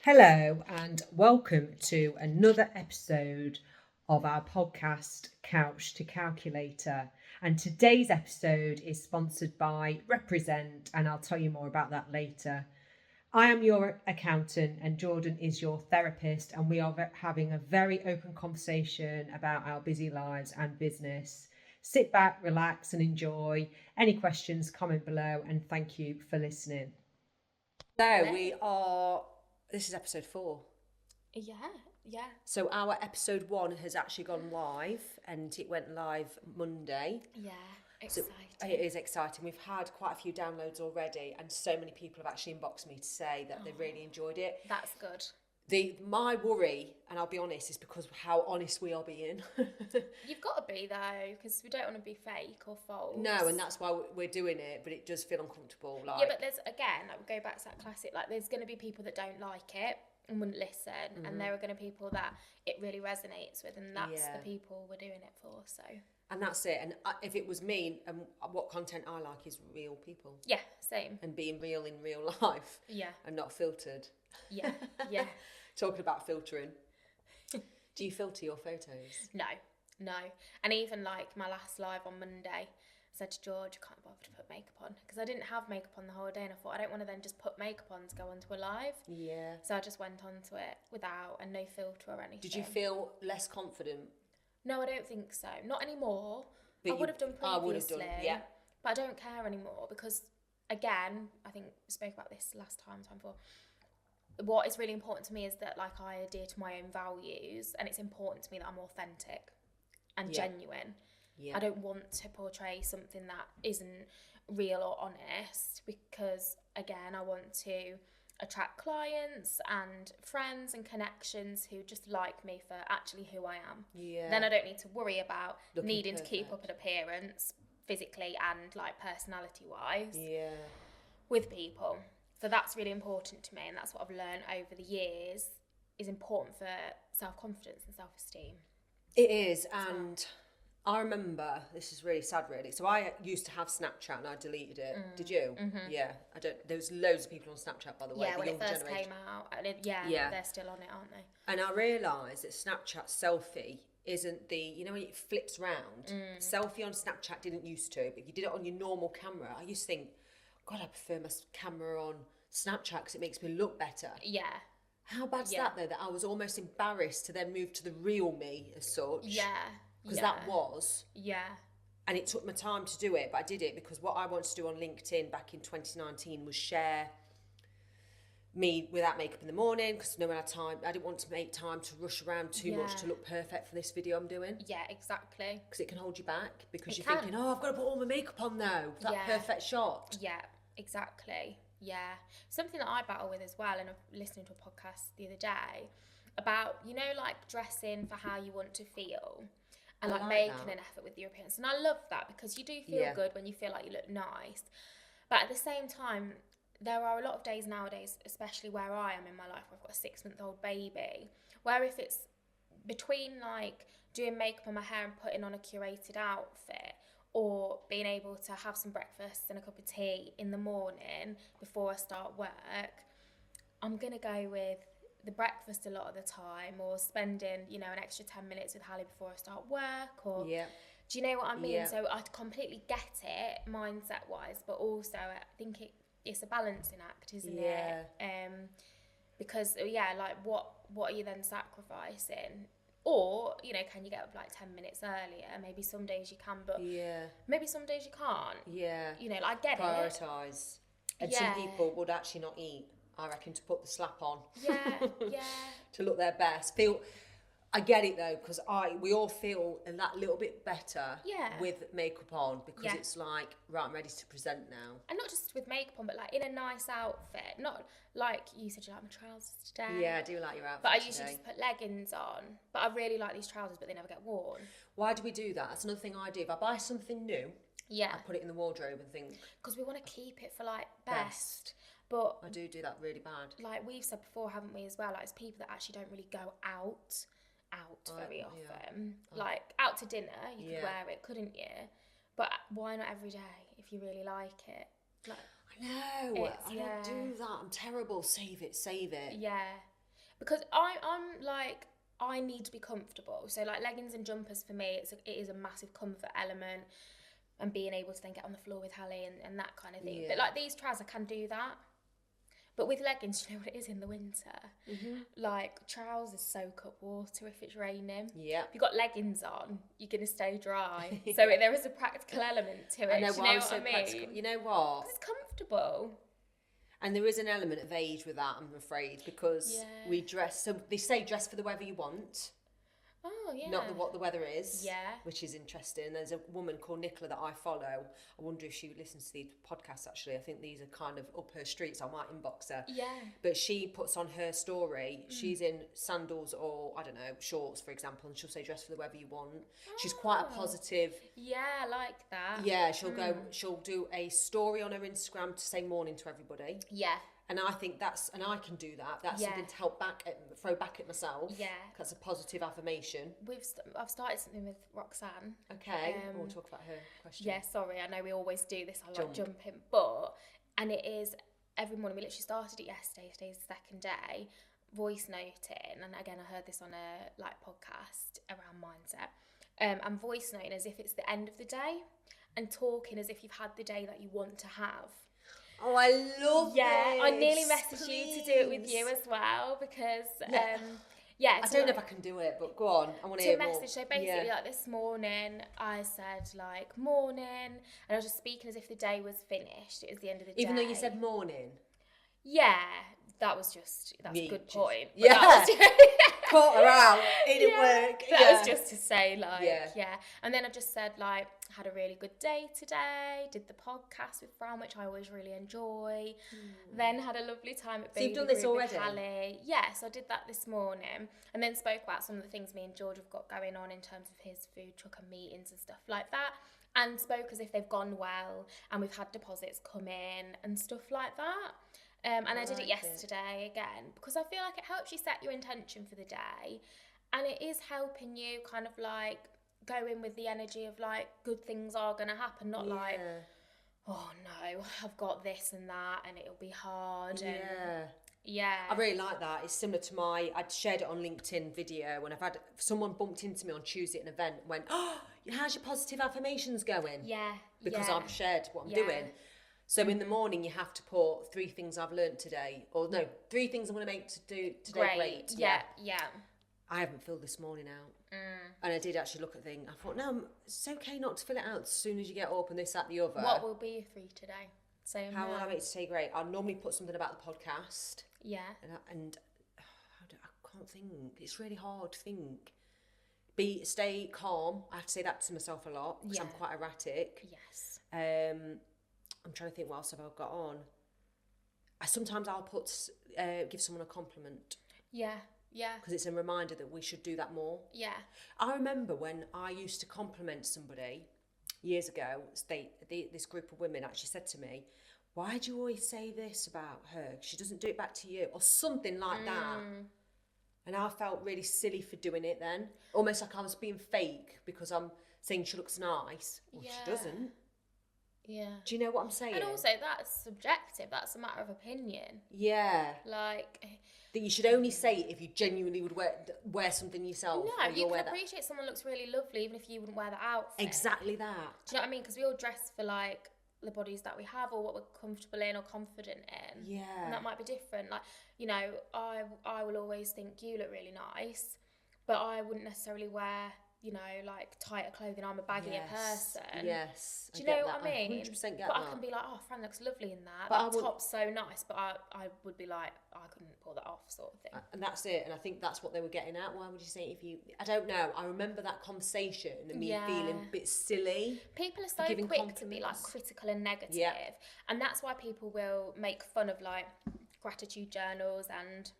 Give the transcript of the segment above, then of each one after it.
Hello, and welcome to another episode of our podcast, Couch to Calculator. And today's episode is sponsored by Represent, and I'll tell you more about that later. I am your accountant, and Jordan is your therapist, and we are having a very open conversation about our busy lives and business. Sit back, relax, and enjoy. Any questions, comment below, and thank you for listening. This is episode 4. Yeah. So our episode 1 has actually gone live, and it went live Monday. Yeah, So exciting. it is exciting. We've had quite a few downloads already, and so many people have actually inboxed me to say that they really enjoyed it. That's good. My worry, and I'll be honest, is because of how honest we are being. You've got to be though, because we don't want to be fake or false. No, and that's why we're doing it, but it does feel uncomfortable. Yeah, but there's again, like we go back to that classic. Like, there's going to be people that don't like it and wouldn't listen, and there are going to be people that it really resonates with, and that's the people we're doing it for. So. And that's it. And if it was me, and what content I like is real people. Yeah, same. And being real in real life. Yeah. And not filtered. Yeah, yeah. Talking about filtering. Do you filter your photos? No. And even like my last live on Monday, I said to George, I can't bother to put makeup on, because I didn't have makeup on the whole day, and I thought I don't want to then just put makeup on to go onto a live. Yeah. So I just went onto it without, and no filter or anything. Did you feel less confident? No, I don't think so. Not anymore. But I would have done previously. I would have done, yeah. But I don't care anymore, because, again, I think we spoke about this last time before. What is really important to me is that, like, I adhere to my own values, and it's important to me that I'm authentic and genuine. Yeah. I don't want to portray something that isn't real or honest, because, again, I want to attract clients and friends and connections who just like me for actually who I am. Yeah. Then I don't need to worry about needing perfect. to keep up an appearance physically and like personality wise with people. So that's really important to me, and that's what I've learned over the years is important for self-confidence and self-esteem. It is, and I remember, this is really sad really, so I used to have Snapchat and I deleted it. Did you? Mm-hmm. Yeah. There was loads of people on Snapchat, by the way. Yeah, when it first came out. And they're still on it, aren't they? And I realised that Snapchat selfie isn't when it flips round. Selfie on Snapchat didn't used to, but if you did it on your normal camera, I used to think, God, I prefer my camera on Snapchat because it makes me look better. Yeah. How bad's that though, that I was almost embarrassed to then move to the real me as such? Yeah. Because that was. Yeah. And it took my time to do it, but I did it because what I wanted to do on LinkedIn back in 2019 was share me without makeup in the morning, because no one had time. I didn't want to make time to rush around too much to look perfect for this video I'm doing. Yeah, exactly. Because it can hold you back, because you're thinking, oh, I've got to put all my makeup on now for that perfect shot. Yeah, exactly. Yeah. Something that I battle with as well, and I'm listening to a podcast the other day about, like dressing for how you want to feel. And like making an effort with your appearance. And I love that, because you do feel good when you feel like you look nice. But at the same time, there are a lot of days nowadays, especially where I am in my life, where I've got a 6-month-old baby, where if it's between like doing makeup on my hair and putting on a curated outfit, or being able to have some breakfast and a cup of tea in the morning before I start work, I'm going to go with the breakfast a lot of the time, or spending, an extra 10 minutes with Hallie before I start work, or do you know what I mean? Yeah. So I completely get it mindset wise, but also I think it's a balancing act, isn't it? Because like what are you then sacrificing? Or, can you get up like 10 minutes earlier? Maybe some days you can, but maybe some days you can't. Yeah. I get it. Prioritise. And some people would actually not eat, I reckon, to put the slap on. Yeah. To look their best. I get it though, because we all feel that little bit better with makeup on, because it's like, right, I'm ready to present now. And not just with makeup on, but like in a nice outfit. Not like you said you like my trousers today. Yeah, I do like your outfit. But I usually just put leggings on. But I really like these trousers, but they never get worn. Why do we do that? That's another thing I do. If I buy something new, I put it in the wardrobe and think, because we want to keep it for like best. But I do that really bad. Like we've said before, haven't we, as well? Like, it's people that actually don't really go out very often. Like out to dinner, you could wear it, couldn't you? But why not every day if you really like it? Like, I No, I don't do that. I'm terrible. Save it. Yeah, because I'm like, I need to be comfortable. So like leggings and jumpers for me, it is a massive comfort element, and being able to then get on the floor with Hallie and that kind of thing. But like these trousers, I can do that. But with leggings, you know what it is in the winter? Like, trousers soak up water if it's raining. Yeah. If you've got leggings on, you're going to stay dry. So there is a practical element to it. I know, you know what I mean? practical. You know what? Because it's comfortable. And there is an element of age with that, I'm afraid, because we dress. So they say dress for the weather you want. Oh, yeah. Not what the weather is. Yeah. Which is interesting. There's a woman called Nicola that I follow. I wonder if she listens to these podcasts, actually. I think these are kind of up her street, so I might inbox her. Yeah. But she puts on her story, she's in sandals or, I don't know, shorts, for example, and she'll say dress for the weather you want. She's quite a positive. Yeah, I like that. Yeah, she'll do a story on her Instagram to say morning to everybody. Yeah. And I think and I can do that. That's something to throw back at myself. Yeah. That's a positive affirmation. I've started something with Roxanne. Okay. We'll talk about her question. Yeah, sorry, I know we always do this. I like jumping. And it is every morning. We literally started it yesterday. Today's the second day. Voice noting. And again, I heard this on a podcast around mindset. I'm voice noting as if it's the end of the day and talking as if you've had the day that you want to have. Oh, I love this. I nearly messaged you to do it with you as well because, I don't know if I can do it, but go on. I want to hear more. So basically, like this morning, I said like morning, and I was just speaking as if the day was finished. It was the end of the day. Even though you said morning. Yeah, that's a good point. Yeah. Caught her out. It didn't work. That was just to say, like, And then I just said, like, had a really good day today. Did the podcast with Fran, which I always really enjoy. Then had a lovely time at Baby you've done this already? Hallie. Yes, I did that this morning. And then spoke about some of the things me and George have got going on in terms of his food truck and meetings and stuff like that. And spoke as if they've gone well. And we've had deposits come in and stuff like that. And I did it yesterday again because I feel like it helps you set your intention for the day, and it is helping you kind of like go in with the energy of like good things are going to happen, not like, oh no, I've got this and that and it'll be hard. I really like that. It's similar to I'd shared it on LinkedIn video when I've had someone bumped into me on Tuesday at an event and went, oh, how's your positive affirmations going? Because I've shared what I'm doing. So in the morning, you have to put 3 things I've learned today, or no, 3 things I'm going to make to do today great. Yeah. I haven't filled this morning out. And I did actually look at things. I thought, no, it's okay not to fill it out as soon as you get up and this, that, the other. What will be your 3 today? How will I make today great? I'll normally put something about the podcast. Yeah. And I can't think. It's really hard to think. Stay calm. I have to say that to myself a lot because I'm quite erratic. Yes. I'm trying to think what else have I got on. Sometimes I'll give someone a compliment. Yeah. Because it's a reminder that we should do that more. Yeah. I remember when I used to compliment somebody years ago, this group of women actually said to me, why do you always say this about her? She doesn't do it back to you, or something like that. And I felt really silly for doing it then. Almost like I was being fake because I'm saying she looks nice. Well, she doesn't. Yeah. Do you know what I'm saying? And also, that's subjective. That's a matter of opinion. Yeah. Like... that you should only say it if you genuinely would wear something yourself. No, you can appreciate someone looks really lovely even if you wouldn't wear that outfit. Exactly that. Do you know what I mean? Because we all dress for, like, the bodies that we have or what we're comfortable in or confident in. Yeah. And that might be different. Like, you know, I will always think you look really nice, but I wouldn't necessarily wear... you know, like tighter clothing. I'm a baggier person. Yes. Do you know what I mean? 100% get but that. I can be like, oh, Fran looks lovely in that. But that top's so nice. But I would be like, I couldn't pull that off, sort of thing. And that's it. And I think that's what they were getting at. Why would you say if you... I don't know. I remember that conversation and me feeling a bit silly. People are so quick to be like critical and negative. Yeah. And that's why people will make fun of like gratitude journals and...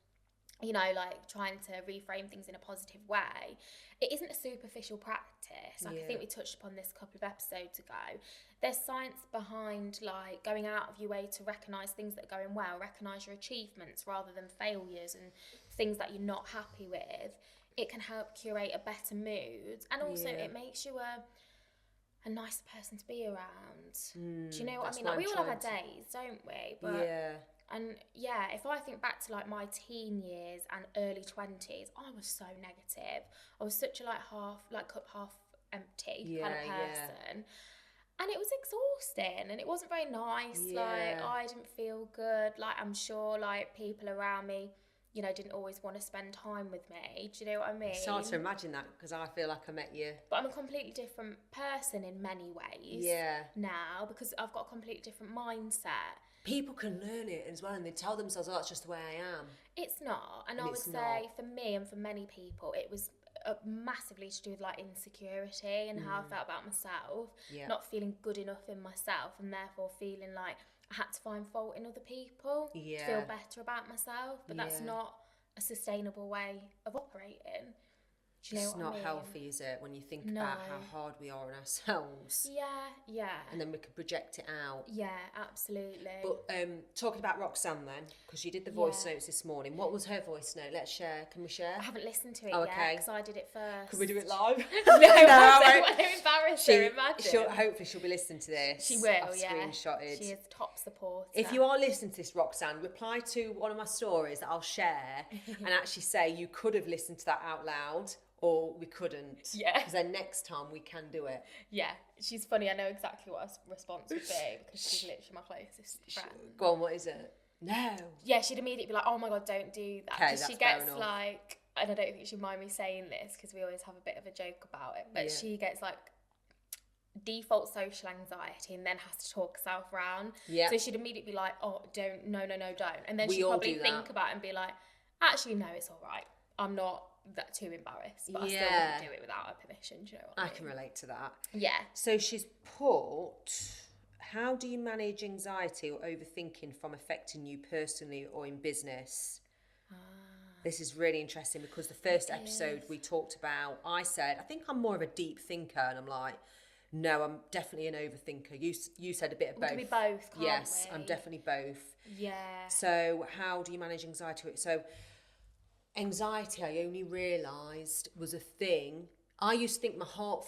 you know, like trying to reframe things in a positive way. It isn't a superficial practice. Like I think we touched upon this a couple of episodes ago. There's science behind like going out of your way to recognise things that are going well, recognise your achievements rather than failures and things that you're not happy with. It can help curate a better mood, and also it makes you a nicer person to be around. Do you know what I mean? Like, we all have our days, don't we? But, yeah. And yeah, if I think back to like my teen years and early 20s, I was so negative. I was such a cup half empty kind of person. And it was exhausting and it wasn't very nice. Yeah. Like, I didn't feel good. Like, I'm sure like people around me, you know, didn't always want to spend time with me. Do you know what I mean? It's hard to imagine that because I feel like I met you. But I'm a completely different person in many ways now because I've got a completely different mindset. People can learn it as well and they tell themselves, oh, that's just the way I am. It's not. And I would say for me and for many people, it was massively to do with like insecurity and how I felt about myself, not feeling good enough in myself and therefore feeling like I had to find fault in other people to feel better about myself, but that's not a sustainable way of operating. Do you know it's what not I mean? Healthy, is it, when you think about how hard we are on ourselves? Yeah. And then we can project it out. Yeah, absolutely. But talking about Roxanne then, because you did the voice notes this morning. What was her voice note? Let's share. Can we share? I haven't listened to it yet because I did it first. Can we do it live? No, I want to embarrass her, imagine. Hopefully she'll be listening to this. She will, I've screenshotted. She is top supporter. If you are listening to this, Roxanne, reply to one of my stories that I'll share and actually say you could have listened to that out loud. Or we couldn't. Yeah. Because then next time we can do it. Yeah. She's funny. I know exactly what her response would be because she's literally my closest friend. Go on, what is it? No. Yeah, she'd immediately be like, oh my God, don't do that. Okay, that's she gets like, and I don't think she'd mind me saying this because we always have a bit of a joke about it, but she gets like default social anxiety and then has to talk herself around. Yeah. So she'd immediately be like, oh, no, don't. And then she'd probably think about it and be like, actually, no, it's all right. I'm not that too embarrassed, but I still wouldn't do it without her permission. Do you know what I mean? can relate to that. Yeah. So she's put, how do you manage anxiety or overthinking from affecting you personally or in business? This is really interesting because the first episode we talked about, I said, I think I'm more of a deep thinker, and I'm like, no, I'm definitely an overthinker. You said a bit of both. We can be both, can't yes, we? I'm definitely both. Yeah. So how do you manage anxiety? So anxiety, I only realised was a thing. I used to think my heart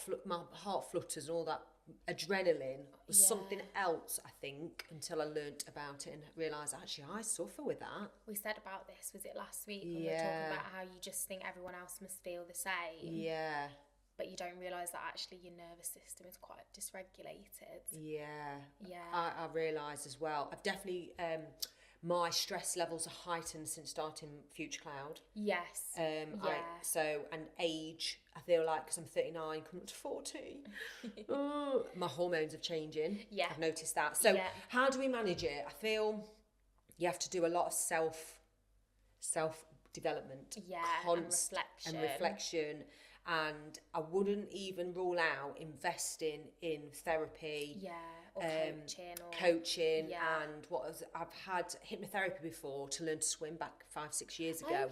flutters and all that adrenaline was something else, I think, until I learnt about it and realised actually I suffer with that. We said about this, was it last week? When we were talking about how you just think everyone else must feel the same. Yeah. But you don't realise that actually your nervous system is quite dysregulated. Yeah. I realised as well. I've definitely... my stress levels are heightened since starting Future Cloud. Yes. And age, I feel like, because I'm 39, coming up to 40, my hormones are changing. Yeah. I've noticed that. So how do we manage it? I feel you have to do a lot of self-development. Yeah, and reflection. And I wouldn't even rule out investing in therapy. Yeah. Or coaching and I've had hypnotherapy before to learn to swim back 5-6 years ago. Oh yeah,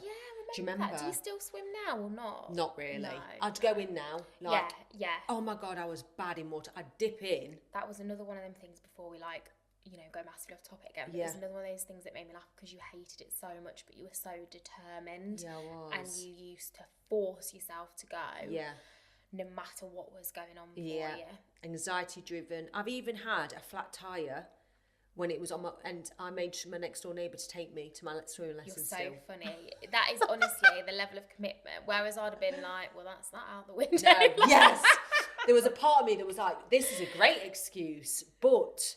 do you remember that? Do you still swim now or not? Not really. No, I'd go in now. Like, yeah. Oh my God, I was bad in water. I'd dip in. That was another one of them things before we go massively off topic again. But it was another one of those things that made me laugh because you hated it so much, but you were so determined. Yeah, I was. And you used to force yourself to go. Yeah. No matter what was going on for you. Anxiety driven. I've even had a flat tire when it was on and I made my next door neighbour to take me to my swimming lessons. You're so funny. That is honestly the level of commitment. Whereas I'd have been like, well, that's not out the window. No, yes. There was a part of me that was like, this is a great excuse, but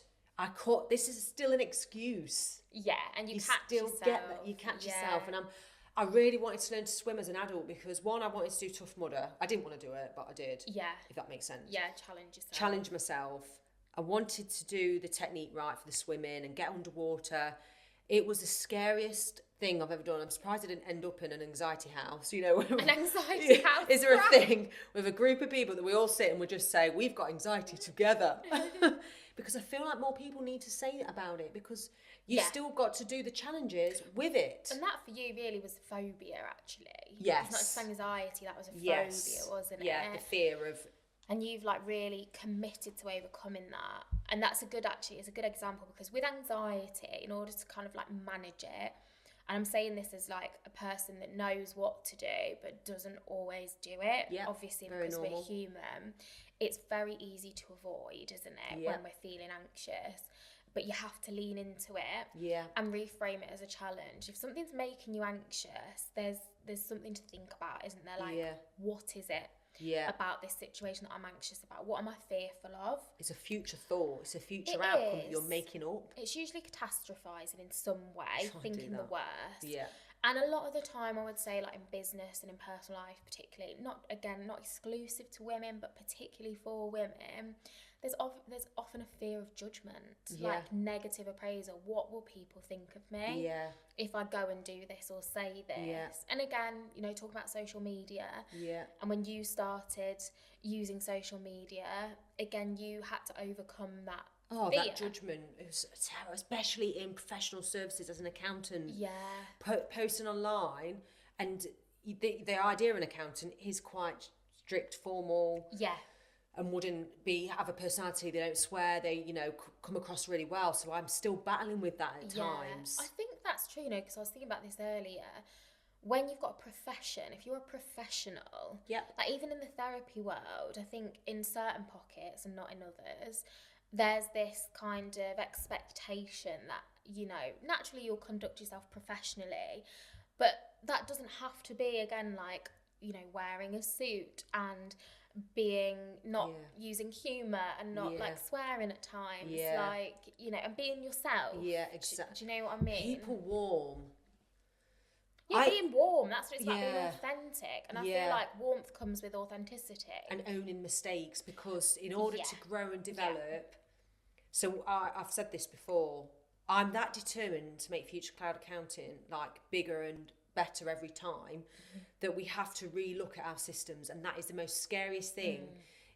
this is still an excuse. Yeah, and you catch still yourself. Get that. You catch yourself, and I really wanted to learn to swim as an adult because one, I wanted to do Tough Mudder. I didn't want to do it, but I did. Yeah. If that makes sense. Yeah, challenge yourself. Challenge myself. I wanted to do the technique right for the swimming and get underwater. It was the scariest thing I've ever done. I'm surprised I didn't end up in an anxiety house. You know, an anxiety house. Is there a thing with a group of people that we all sit and we just say we've got anxiety together? Because I feel like more people need to say about it because you still got to do the challenges with it. And that for you really was phobia, actually. Yes. It's not just anxiety, that was a phobia, wasn't it? Yeah, the fear of... And you've really committed to overcoming that. And that's it's a good example because with anxiety, in order to kind of manage it, and I'm saying this as like a person that knows what to do but doesn't always do it, obviously because we're human, it's very easy to avoid, isn't it, when we're feeling anxious. But you have to lean into it and reframe it as a challenge. If something's making you anxious, there's something to think about, isn't there? Like, what is it about this situation that I'm anxious about? What am I fearful of? It's a future thought. It's a future outcome that you're making up. It's usually catastrophising in some way, thinking the worst. Yeah. And a lot of the time, I would say, like in business and in personal life particularly, not exclusive to women, but particularly for women, there's often a fear of judgment, like negative appraisal. What will people think of me if I go and do this or say this? Yeah. And again, you know, talking about social media. Yeah. And when you started using social media, again, you had to overcome that. Oh, fear. That judgment is terrible, especially in professional services as an accountant. Yeah. Posting online, and the idea of an accountant is quite strict, formal. Yeah. And wouldn't have a personality. They don't swear. They, you know, come across really well. So I'm still battling with that at times. I think that's true, you know, because I was thinking about this earlier. When you've got a profession, if you're a professional, like even in the therapy world, I think in certain pockets and not in others, there's this kind of expectation that, you know, naturally you'll conduct yourself professionally, but that doesn't have to be, again, like, you know, wearing a suit and being not using humour and not like swearing at times, like, you know, and being yourself. Yeah, exactly. Do you know what I mean? People warm. Yeah, being warm, that's what it's about, being authentic. And I feel like warmth comes with authenticity. And owning mistakes, because in order to grow and develop, so I've said this before, I'm that determined to make Future Cloud Accounting like bigger and better every time, that we have to re-look at our systems. And that is the most scariest thing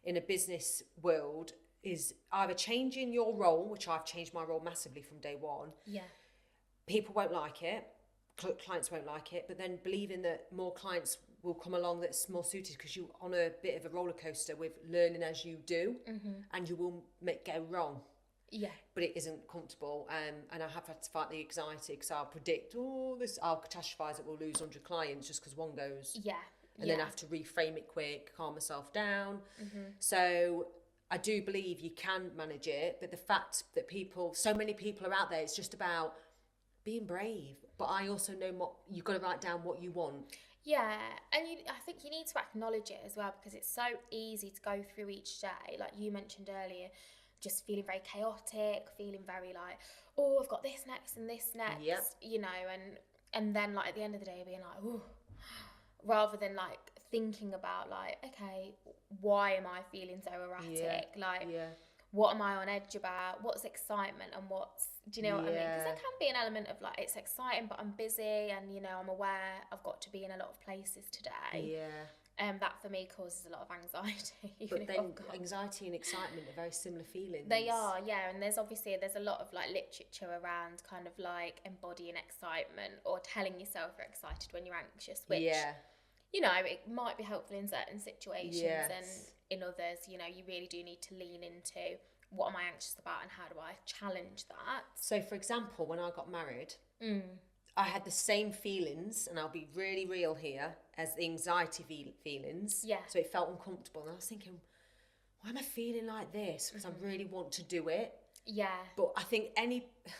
in a business world, is either changing your role, which I've changed my role massively from day one. Yeah. People won't like it, clients won't like it, but then believing that more clients will come along that's more suited, because you're on a bit of a roller coaster with learning as you do, and you will go wrong. Yeah, but it isn't comfortable, and I have had to fight the anxiety, because I'll predict, I'll catastrophise that we'll lose 100 clients just because one goes. Yeah, and then I have to reframe it quick, calm myself down. So I do believe you can manage it, but the fact that so many people are out there, it's just about being brave. But I also know you've got to write down what you want. Yeah, and I think you need to acknowledge it as well, because it's so easy to go through each day, like you mentioned earlier, just feeling very chaotic, feeling very like, oh, I've got this next and this next, you know, and then like at the end of the day being like, oh, rather than like thinking about like, okay, why am I feeling so erratic? What am I on edge about? What's excitement and do you know what I mean? Because there can be an element of like, it's exciting, but I'm busy, and, you know, I'm aware I've got to be in a lot of places today. Yeah. That for me causes a lot of anxiety. But then anxiety and excitement are very similar feelings. They are, yeah. And there's a lot of like literature around kind of like embodying excitement or telling yourself you're excited when you're anxious, which, you know, it might be helpful in certain situations, and in others, you know, you really do need to lean into what am I anxious about and how do I challenge that. So, for example, when I got married, I had the same feelings, and I'll be really real here, as the anxiety feelings. Yeah. So it felt uncomfortable, and I was thinking, why am I feeling like this? Because I really want to do it. Yeah. But I think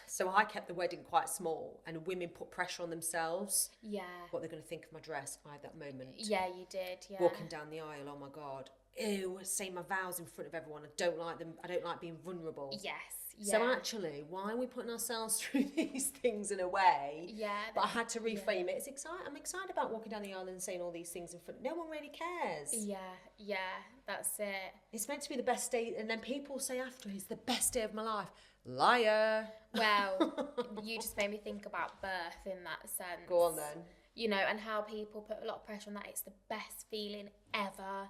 so I kept the wedding quite small, and women put pressure on themselves. Yeah. What they're going to think of my dress. I had that moment. Yeah, you did. Yeah. Walking down the aisle, oh my God. Ew, saying my vows in front of everyone. I don't like them. I don't like being vulnerable. Yes. Yeah. So actually, why are we putting ourselves through these things in a way? Yeah. But I had to reframe it. It's exciting. I'm excited about walking down the aisle and saying all these things in front. No one really cares. Yeah. Yeah. That's it. It's meant to be the best day, and then people say after, it's the best day of my life. Liar. Well, you just made me think about birth in that sense. Go on then. You know, and how people put a lot of pressure on that. It's the best feeling ever.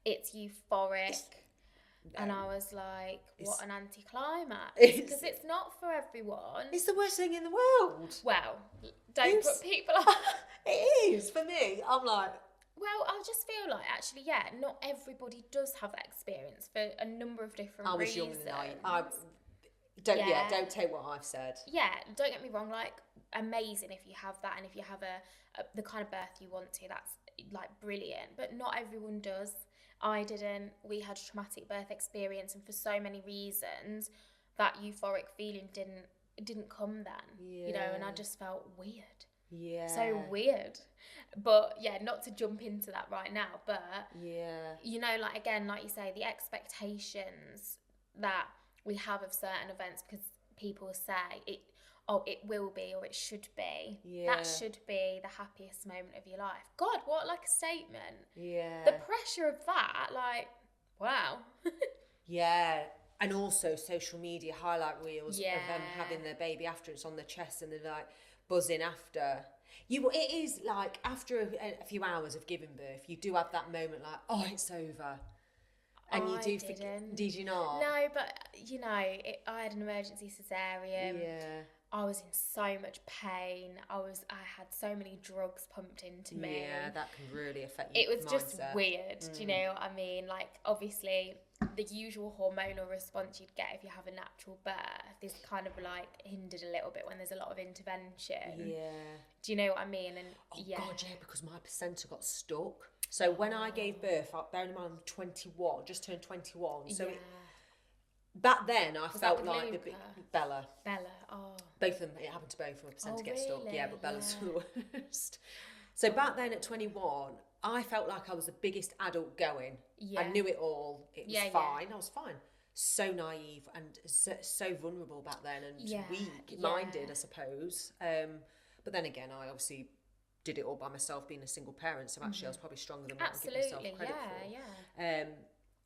It's euphoric. And I was like, what an anticlimax. Because it's not for everyone. It's the worst thing in the world. Well, don't put people off. It is, for me. I'm like... Well, I just feel like, actually, not everybody does have that experience for a number of different reasons. I was young and Don't take what I've said. Yeah, don't get me wrong, like, amazing if you have that, and if you have the kind of birth you want to, that's like brilliant, but not everyone does. I didn't. We had a traumatic birth experience, and for so many reasons that euphoric feeling didn't come then. You know, and I just felt weird. Yeah. So weird. But yeah, not to jump into that right now, but you know, like, again, like you say, the expectations that we have of certain events, because people say it will be, or it should be. That should be the happiest moment of your life. God, what like a statement. Yeah. The pressure of that, like, wow. Yeah. And also social media highlight reels of them having their baby after it's on their chest, and they're like buzzing after. It is like after a few hours of giving birth, you do have that moment like, oh, it's over. And you do forget. Did you not? No, but you know, I had an emergency cesarean. Yeah. I was in so much pain. I had so many drugs pumped into me. Yeah, that can really affect your mindset. It was just weird. Do you know what I mean? Like, obviously, the usual hormonal response you'd get if you have a natural birth is kind of like hindered a little bit when there's a lot of intervention. Yeah. Do you know what I mean? And God, yeah, because my placenta got stuck. So when I gave birth, bearing in mind I'm 21, just turned 21. So back then I felt like the big Bella. Oh. Both of them, it happened to both of them, placenta get stuck. Yeah, but Bella's the worst. So back then at 21, I felt like I was the biggest adult going. Yeah. I knew it all. It was fine. I was fine. So naive and so vulnerable back then, and weak-minded, I suppose. But then again, I obviously did it all by myself, being a single parent. So actually, I was probably stronger than what I give myself credit for.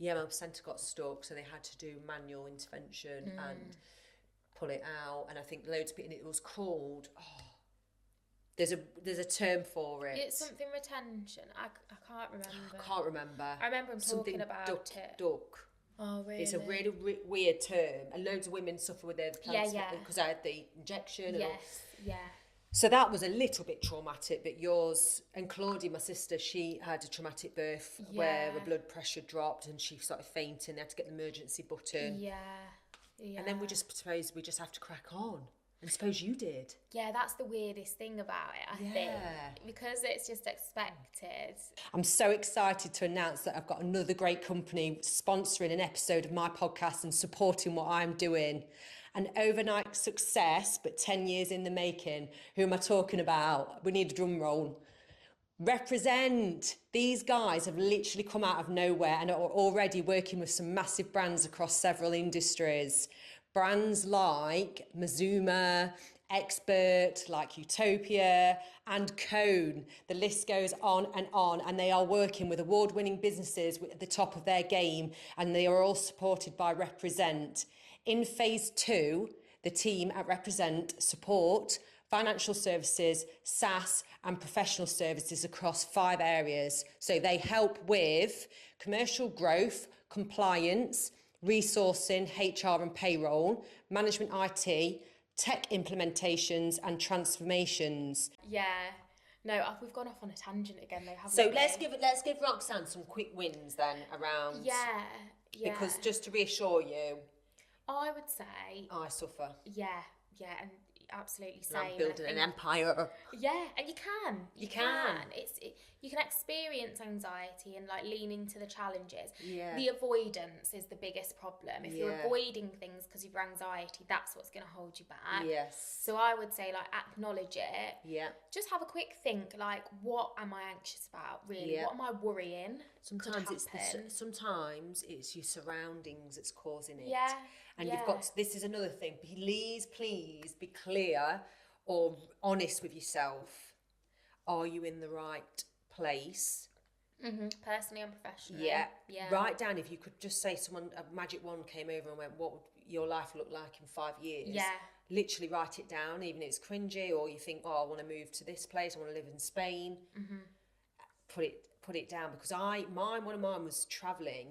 Yeah, my placenta got stuck, so they had to do manual intervention and pull it out. And I think loads of people. It was called. There's a term for it. It's something retention. I can't remember. I can't remember. I remember him talking about it. Duck. Oh, really? It's a really weird term, and loads of women suffer with their because I had the injection. And So that was a little bit traumatic, but yours and Claudia, my sister, she had a traumatic birth where her blood pressure dropped and she started fainting. They had to get the emergency button. Yeah. And then we just have to crack on. And suppose you did. Yeah, that's the weirdest thing about it, I think. Because it's just expected. I'm so excited to announce that I've got another great company sponsoring an episode of my podcast and supporting what I'm doing. An overnight success, but 10 years in the making. Who am I talking about? We need a drum roll. R.E.P.R.E.S.E.N.T. These guys have literally come out of nowhere and are already working with some massive brands across several industries. Brands like Mazuma, Expert, like Utopia, and Cone. The list goes on, and they are working with award-winning businesses at the top of their game, and they are all supported by R.E.P.R.E.S.E.N.T. In phase 2, the team at R.E.P.R.E.S.E.N.T. support financial services, SaaS, and professional services across 5 areas. So they help with commercial growth, compliance, resourcing, HR and payroll, management IT, tech implementations and transformations. Yeah. No, we've gone off on a tangent again though, haven't we? So let's give Roxanne some quick wins then around. Yeah. Because just to reassure you, I would say I suffer. Yeah, and absolutely same. I'm building an empire. Yeah, and you can. You can. You can experience anxiety and like lean into the challenges. Yeah. The avoidance is the biggest problem. If you're avoiding things because of your anxiety, that's what's going to hold you back. Yes. So I would say like acknowledge it. Yeah. Just have a quick think like, what am I anxious about really? Yeah. What am I worrying? Sometimes it's your surroundings that's causing it. Yeah. And you've got this is another thing. Please be clear or honest with yourself. Are you in the right place? Personally and professionally. Yeah. Write down, if you could just say a magic wand came over and went, what would your life look like in 5 years? Yeah. Literally write it down, even if it's cringy, or you think, I want to move to this place, I want to live in Spain. Put it down, because one of mine was travelling,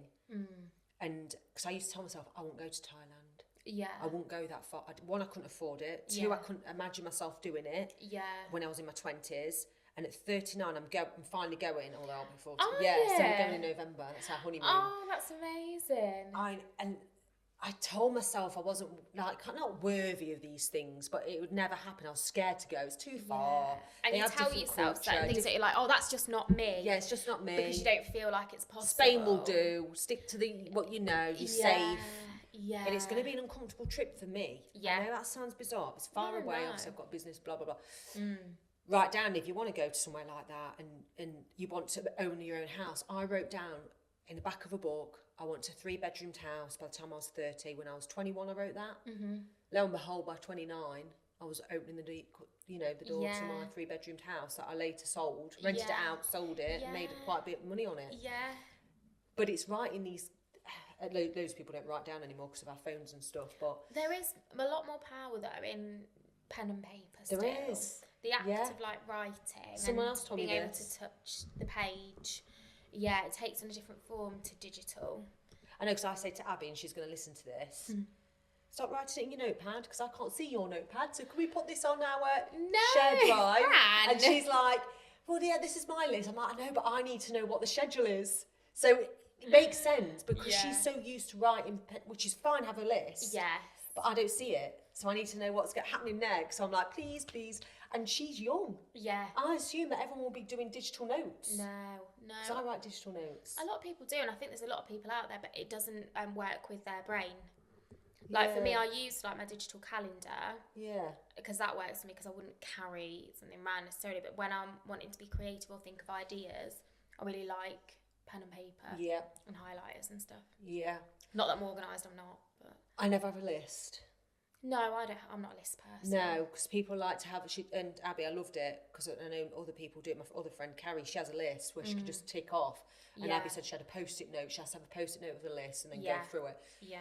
and because I used to tell myself I won't go to Thailand. Yeah. I wouldn't go that far. One, I couldn't afford it. 2, I couldn't imagine myself doing it. Yeah. When I was in my 20s. And at 39, I'm finally going, although I'll be 40. Oh, so we're going in November. That's our honeymoon. Oh, that's amazing. And I told myself I wasn't like not worthy of these things, but it would never happen. I was scared to go. It's too far. And you tell yourself certain things that you're like, oh, that's just not me. Yeah, it's just not me. Because you don't feel like it's possible. Spain will do. Stick to what you know. You're safe. Yeah. And it's going to be an uncomfortable trip for me. Yeah. I know that sounds bizarre. It's far away. No. Obviously, I've got business, blah, blah, blah. Write down if you want to go to somewhere like that and you want to own your own house. I wrote down in the back of a book, I want a 3-bedroomed house by the time I was 30. When I was 21, I wrote that. Lo and behold, by 29, I was opening the door to my 3-bedroomed house that I later sold, rented it out, sold it, made quite a bit of money on it. Yeah. But it's writing these. Loads of people don't write down anymore because of our phones and stuff. But there is a lot more power though in pen and paper. Still. There is the act of like writing. Someone else told me being able to touch the page. Yeah, it takes on a different form to digital. I know, because I say to Abby, and she's going to listen to this, stop writing it in your notepad, because I can't see your notepad, so can we put this on our shared drive? And she's like, well, yeah, this is my list. I'm like, I know, but I need to know what the schedule is. So it makes sense, because she's so used to writing, which is fine, have a list. Yes. But I don't see it. So I need to know what's happening next. So I'm like, please. And she's young. Yeah. I assume that everyone will be doing digital notes. No. Because I write digital notes. A lot of people do, and I think there's a lot of people out there, but it doesn't work with their brain. Like for me, I use like my digital calendar. Yeah. Because that works for me, because I wouldn't carry something around necessarily. But when I'm wanting to be creative or think of ideas, I really like pen and paper. Yeah. And highlighters and stuff. Yeah. Not that I'm organised, I'm not. But I never have a list. No, I don't. I'm not a list person. No, because people like to have and Abby, I loved it because I know other people do it. My other friend Carrie, she has a list where she can just tick off. And Abby said she had a post-it note. She has to have a post-it note with a list and then go through it. Yeah.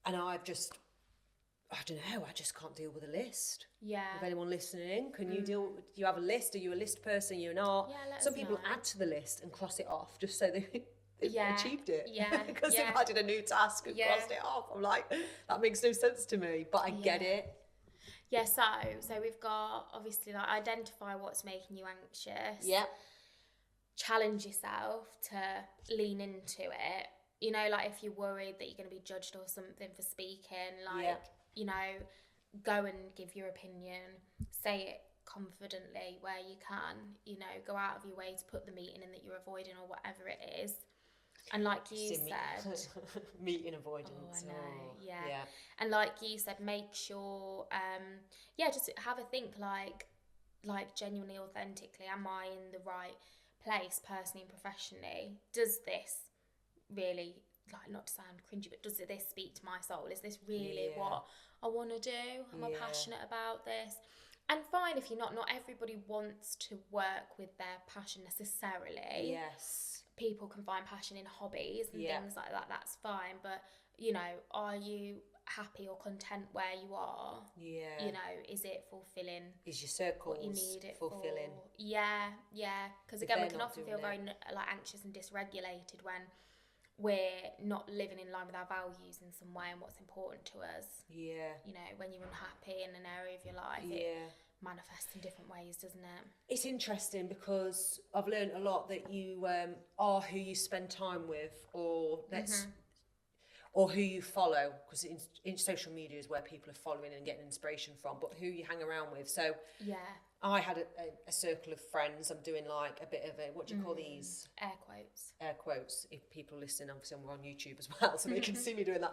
And I don't know. I just can't deal with a list. Yeah. If anyone listening, can you do you have a list? Are you a list person? You're not. Yeah. Some people add to the list and cross it off just so they achieved it. Yeah. Because if I did a new task and crossed it off, I'm like, that makes no sense to me. But I get it. Yeah, so we've got obviously like identify what's making you anxious. Yeah. Challenge yourself to lean into it. You know, like if you're worried that you're going to be judged or something for speaking, like, you know, go and give your opinion, say it confidently where you can, you know, go out of your way to put the meeting in that you're avoiding or whatever it is. And like you said... meeting avoidance. Oh, I know, yeah. And like you said, make sure, just have a think like genuinely, authentically, am I in the right place personally and professionally? Does this really, like, not to sound cringy, but does this speak to my soul? Is this really what I want to do? Am I passionate about this? And fine if you're not everybody wants to work with their passion necessarily. Yes. People can find passion in hobbies and things like that, that's fine. But, you know, are you happy or content where you are? Yeah. You know, is it fulfilling? Is your circles what you need it fulfilling? For? Yeah. Because again, we can often feel very like anxious and dysregulated when we're not living in line with our values in some way and what's important to us. Yeah. You know, when you're unhappy in an area of your life, it manifests in different ways, doesn't it? It's interesting because I've learned a lot that you are who you spend time with, or or who you follow, because in social media is where people are following and getting inspiration from, but who you hang around with. So I had a circle of friends. I'm doing like a bit of a, what do you call these? Air quotes. Air quotes. If people listen, obviously we're on YouTube as well, so they can see me doing that.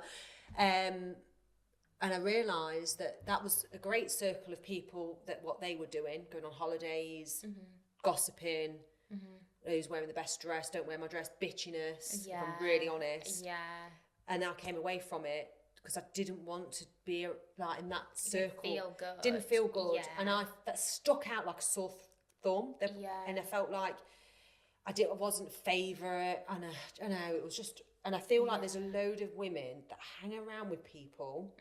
And I realised that was a great circle of people, that what they were doing, going on holidays, gossiping, who's wearing the best dress, don't wear my dress, bitchiness, if I'm really honest. Yeah. And I came away from it because I didn't want to be like in that circle. Didn't feel good. Yeah. And that stuck out like a sore thumb. And I felt like I wasn't favourite. And I know it was just... And I feel like there's a load of women that hang around with people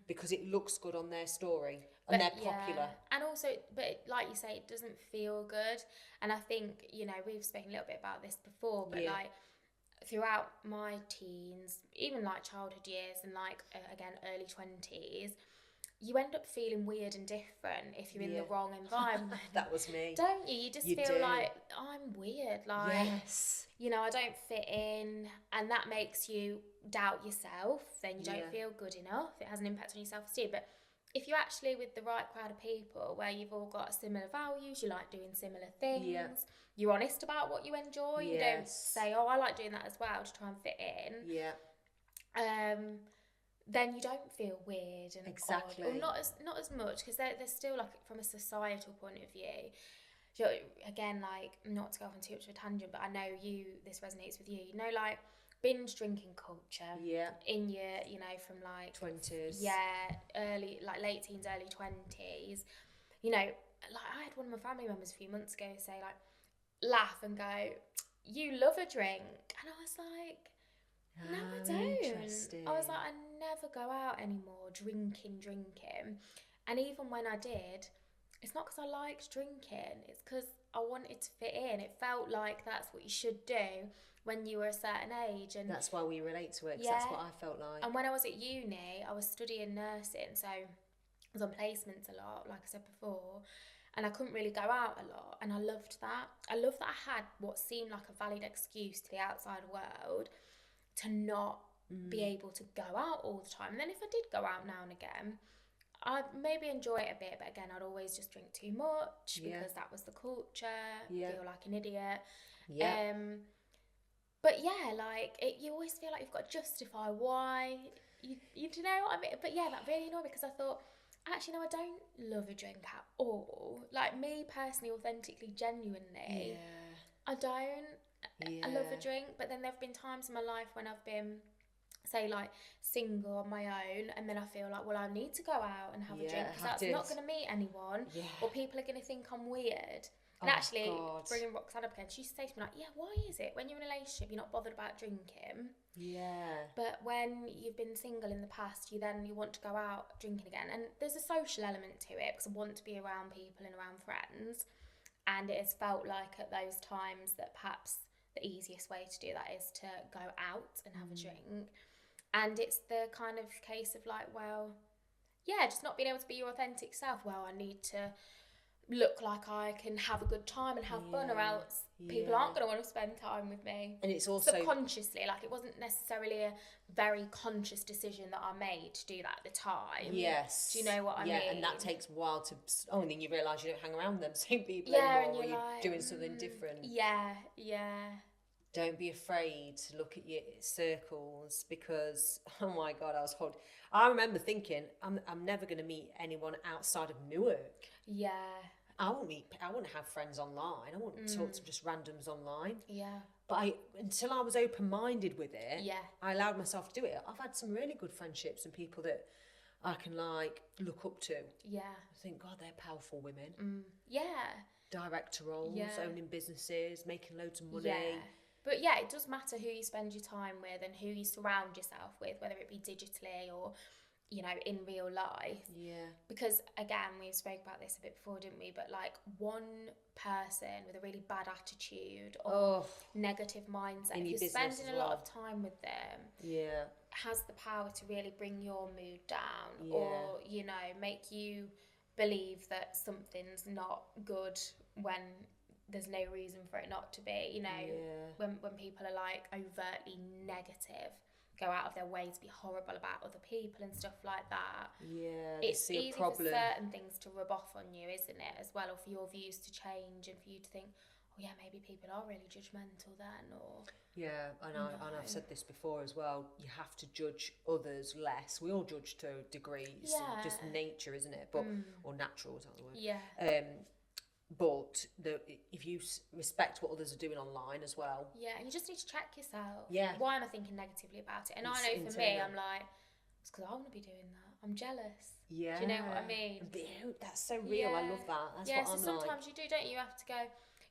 because it looks good on their story and they're popular. And also, but like you say, it doesn't feel good. And I think, you know, we've spoken a little bit about this before, but like throughout my teens, even like childhood years and like, again, early 20s, you end up feeling weird and different if you're in the wrong environment. That was me. Don't you? You just feel like, I'm weird. Like, you know, I don't fit in, and that makes you doubt yourself, then you don't feel good enough. It has an impact on your self-esteem. But if you're actually with the right crowd of people where you've all got similar values, you like doing similar things, you're honest about what you enjoy, you don't say, oh, I like doing that as well to try and fit in, then you don't feel weird and odd, or not as much, because there's still, like, from a societal point of view, again, like, not to go off on too much of a tangent, but I know this resonates with you, like, binge drinking culture in your, you know, from like 20s, early, like late teens, early 20s, you know, like I had one of my family members a few months ago say, like, laugh and go, you love a drink, and I was like, no, I don't. I was like, I never go out anymore drinking, and even when I did, it's not because I liked drinking, it's because I wanted to fit in. It felt like that's what you should do when you were a certain age, and that's why we relate to it, because that's what I felt like. And when I was at uni, I was studying nursing, so I was on placements a lot, like I said before, and I couldn't really go out a lot, and I loved that. I loved that I had what seemed like a valid excuse to the outside world to not be able to go out all the time. And then if I did go out now and again, I'd maybe enjoy it a bit, but again, I'd always just drink too much because that was the culture, feel like an idiot. But like, you always feel like you've got to justify why you know what I mean? But yeah, that really annoyed me, because I thought, actually, no, I don't love a drink at all. Like, me personally, authentically, genuinely, I don't. I love a drink, but then there have been times in my life when I've been, say, like, single on my own, and then I feel like, well, I need to go out and have a drink, because that's not going to meet anyone, or people are going to think I'm weird. And actually, bringing Roxanne up again, she used to say to me, like, why is it when you're in a relationship you're not bothered about drinking? But when you've been single in the past, you want to go out drinking again. And there's a social element to it, because I want to be around people and around friends. And it has felt like at those times that perhaps the easiest way to do that is to go out and have a drink. And it's the kind of case of, like, well, just not being able to be your authentic self. Well, I need to look like I can have a good time and have fun, or else people aren't going to want to spend time with me. And it's also subconsciously, like, it wasn't necessarily a very conscious decision that I made to do that at the time. Yes. Do you know what I mean? Yeah, and that takes a while to... Oh, and then you realise you don't hang around them same people anymore, or you're like, doing something different. Yeah. Don't be afraid to look at your circles, because, oh my God, I remember thinking, I'm never going to meet anyone outside of Newark. Yeah. I wouldn't have friends online. I wouldn't talk to just randoms online. Yeah. But until I was open-minded with it, I allowed myself to do it. I've had some really good friendships and people that I can, like, look up to. Yeah. I think, God, they're powerful women. Yeah. Director roles, owning businesses, making loads of money. Yeah. But yeah, it does matter who you spend your time with and who you surround yourself with, whether it be digitally or, you know, in real life. Yeah. Because, again, we spoke about this a bit before, didn't we? But, like, one person with a really bad attitude or negative mindset, if you're spending a lot of time with them, has the power to really bring your mood down or, you know, make you believe that something's not good when there's no reason for it not to be. You know, when people are, like, overtly negative, go out of their way to be horrible about other people and stuff like that. Yeah, it's easy for certain things to rub off on you, isn't it, as well, or for your views to change and for you to think, oh yeah, maybe people are really judgmental then, or... Yeah, and I've said this before as well, you have to judge others less. We all judge to a degree, it's just nature, isn't it? But or natural, is that the word? Yeah. But if you respect what others are doing online as well. Yeah, and you just need to check yourself. Yeah. Why am I thinking negatively about it? And it's I know for me, I'm like, it's because I want to be doing that. I'm jealous. Yeah. Do you know what I mean? That's so real. I love that. That's what I'm so sometimes like. you do, don't you? You have to go,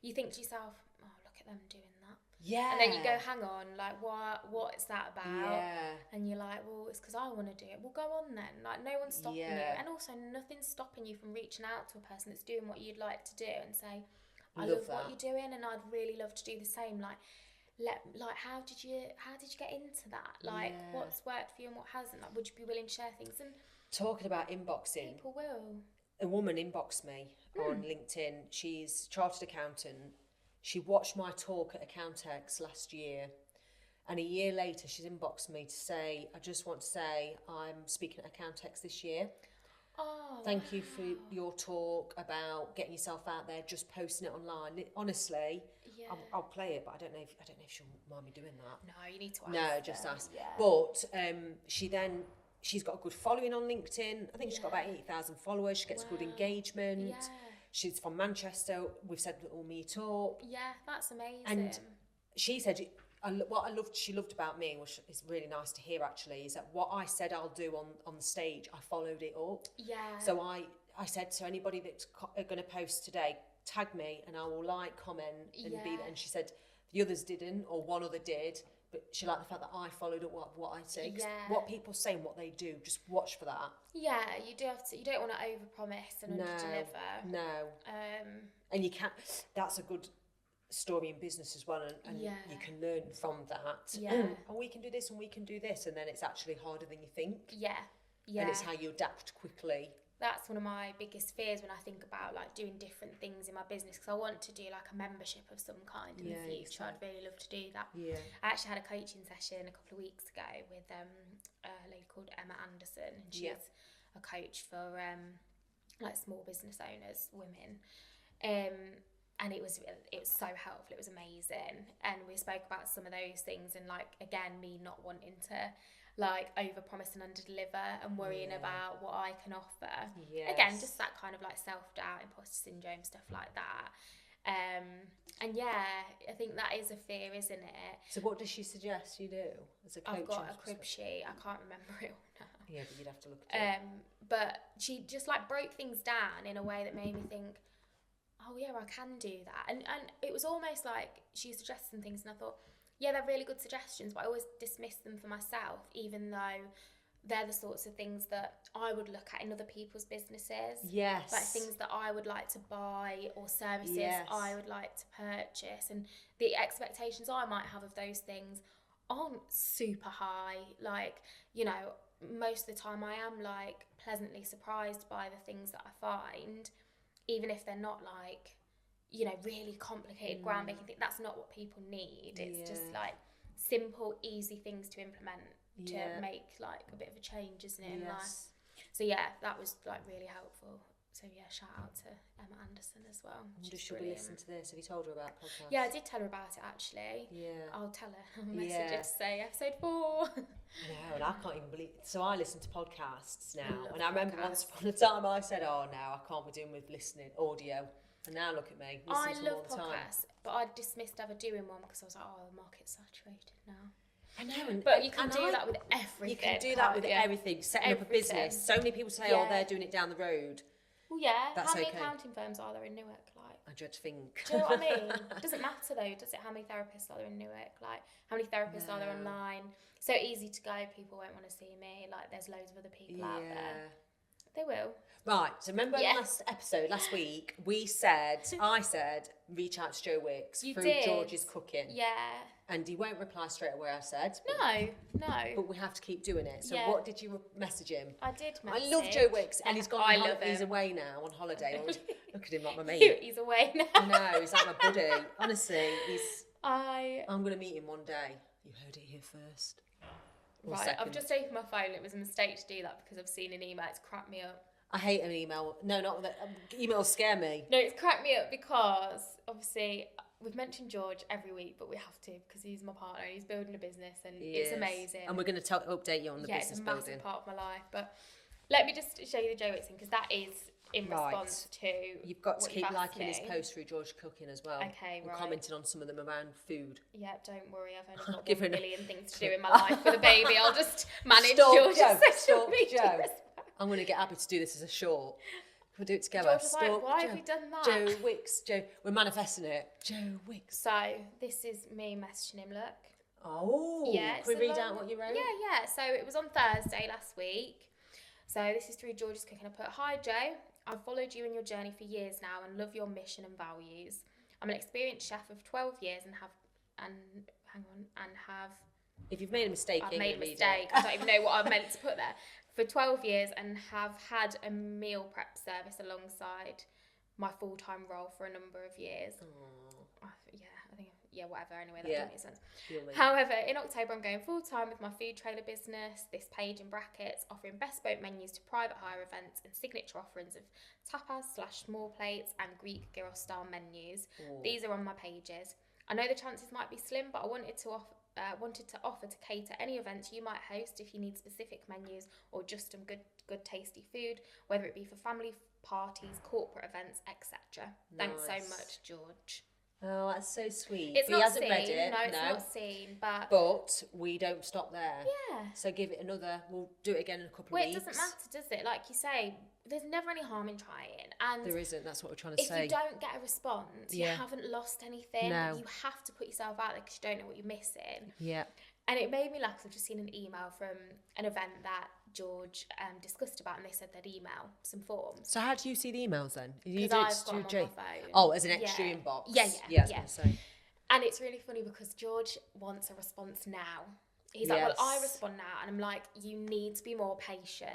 you think to yourself, oh, look at them doing that. Yeah. And then you go, hang on, like, what is that about? Yeah. And you're like, well, it's because I want to do it. Well, go on then. Like, no one's stopping you. And also, nothing's stopping you from reaching out to a person that's doing what you'd like to do and say, I love what you're doing and I'd really love to do the same. Like, how did you get into that? Like, what's worked for you and what hasn't? Like, would you be willing to share things? And talking about inboxing, people will. A woman inboxed me on LinkedIn. She's a chartered accountant. she watched my talk at Accountex last year, and a year later she's inboxed me to say, I just want to say I'm speaking at Accountex this year. Oh, thank you for your talk about getting yourself out there, just posting it online. Honestly, I'll play it, but I don't know if she'll mind me doing that. No, you need to ask. No, just ask. Yeah. But she's got a good following on LinkedIn. I think she's got about 80,000 followers. She gets good engagement. Yeah. She's from Manchester. We've said that we'll meet up. Yeah, that's amazing. And she said, she loved about me, which is really nice to hear actually, is that what I said I'll do on the stage, I followed it up. Yeah. So I said to anybody that's going to post today, tag me and I will like, comment and be there. And she said the others didn't, or one other did, but she liked the fact that I followed up what I say. Yeah. What people say and what they do, just watch for that. Yeah, you do have to. You don't want to overpromise and underdeliver. No. And you can't. That's a good story in business as well, and you can learn from that. Yeah. And we can do this and we can do this, and then it's actually harder than you think. Yeah. Yeah. And it's how you adapt quickly. That's one of my biggest fears when I think about like doing different things in my business, because I want to do like a membership of some kind in the future. I'd really love to do that. Yeah. I actually had a coaching session a couple of weeks ago with a lady called Emma Anderson, and she's a coach for like small business owners, women. And it was so helpful. It was amazing, and we spoke about some of those things, and like again, me not wanting to like overpromise and underdeliver and worrying about what I can offer. Yes. Again, just that kind of like self-doubt, imposter syndrome, stuff like that. And yeah, I think that is a fear, isn't it? So what does she suggest you do as a coach? I've got a crib sheet. I can't remember it all now. Yeah, but you'd have to look at it. But she just like broke things down in a way that made me think, oh yeah, I can do that. And it was almost like she suggested some things and I thought, yeah, they're really good suggestions, but I always dismiss them for myself, even though they're the sorts of things that I would look at in other people's businesses. Yes. Like things that I would like to buy or services I would like to purchase. And the expectations I might have of those things aren't super high. Like, you know, most of the time I am like pleasantly surprised by the things that I find, even if they're not like, you know, really complicated groundbreaking things. That's not what people need. It's just like simple, easy things to implement to make like a bit of a change, isn't it, in life? So yeah, that was like really helpful. So yeah, shout out to Emma Anderson as well. Does she listen to this? Have you told her about podcasts? Yeah, I did tell her about it actually. Yeah. I'll tell her. I'll message her to say episode 4. No, and I can't even believe. So I listen to podcasts now, and I remember once upon a time I said, "Oh no, I can't be doing with listening audio." And now look at me. I love podcasts, but I dismissed ever doing one because I was like, oh, the market's saturated now. I know, but you can do that with everything. You can do that with everything. Setting up a business. So many people say, oh, they're doing it down the road. Well, yeah. How many accounting firms are there in Newark? Like, I dread to think. Do you know what I mean? It doesn't matter though, does it? How many therapists are there in Newark? Like, how many therapists are there online? So easy to go. People won't want to see me. Like, there's loads of other people out there. They will. Right, so remember last week, I said, reach out to Joe Wicks through George's cooking. Yeah. And he won't reply straight away, I said. No. But we have to keep doing it. So what did you message him? I did message. I love Joe Wicks, and he's gone he's away now on holiday. Look at him like my mate. He's away now. I know, he's like my buddy. Honestly, I'm going to meet him one day. You heard it here first. Right, I've just opened my phone. It was a mistake to do that because I've seen an email. It's cracked me up. I hate an email. No, not that. Emails scare me. No, it's cracked me up because obviously we've mentioned George every week, but we have to because he's my partner. He's building a business and it's amazing. And we're going to update you on the business building. Yeah, it's a massive part of my life. But let me just show you the Joe Wicks thing because that is in response to You've got to keep liking his post through George Cooking as well. Okay, and commenting on some of them around food. Yeah, don't worry. I've only got 1 million things to do in my life with a baby. I'll just manage George's social media. I'm going to get Abby to do this as a short. We'll do it together. George was like, why have you done that? Joe Wicks. We're manifesting it. Joe Wicks. So this is me messaging him, look. Oh. Yeah. Can we read out what you wrote? Yeah. So it was on Thursday last week. So this is through George's Cooking. I put, hi Joe. I've followed you in your journey for years now and love your mission and values. I'm an experienced chef of 12 years and have... If you've made a mistake, I've made a mistake. I don't even know what I meant to put there. For 12 years and have had a meal prep service alongside my full-time role for a number of years. yeah, whatever, anyway, that didn't make sense. However, in October, I'm going full-time with my food trailer business, this page in brackets, offering bespoke menus to private hire events and signature offerings of tapas/small plates and Greek gyros style menus. These are on my pages. I know the chances might be slim, but I wanted to offer to cater any events you might host if you need specific menus or just some good tasty food, whether it be for family parties, corporate events, etc. Thanks so much, George. Oh, that's so sweet. It's but not he hasn't seen. read it. No, it's not seen. But we don't stop there. Yeah. So give it another. We'll do it again in a couple of weeks. Well, it doesn't matter, does it? Like you say, there's never any harm in trying. And there isn't. That's what we're trying to say. If you don't get a response, you haven't lost anything. No. You have to put yourself out there because you don't know what you're missing. Yeah. And it made me laugh because I've just seen an email from an event that George discussed about, and they said they'd email some forms. So how do you see the emails then? Because I've got them on my phone. Oh, as an extra inbox. Yeah. I was gonna say. And it's really funny because George wants a response now. He's like, well, I respond now. And I'm like, you need to be more patient,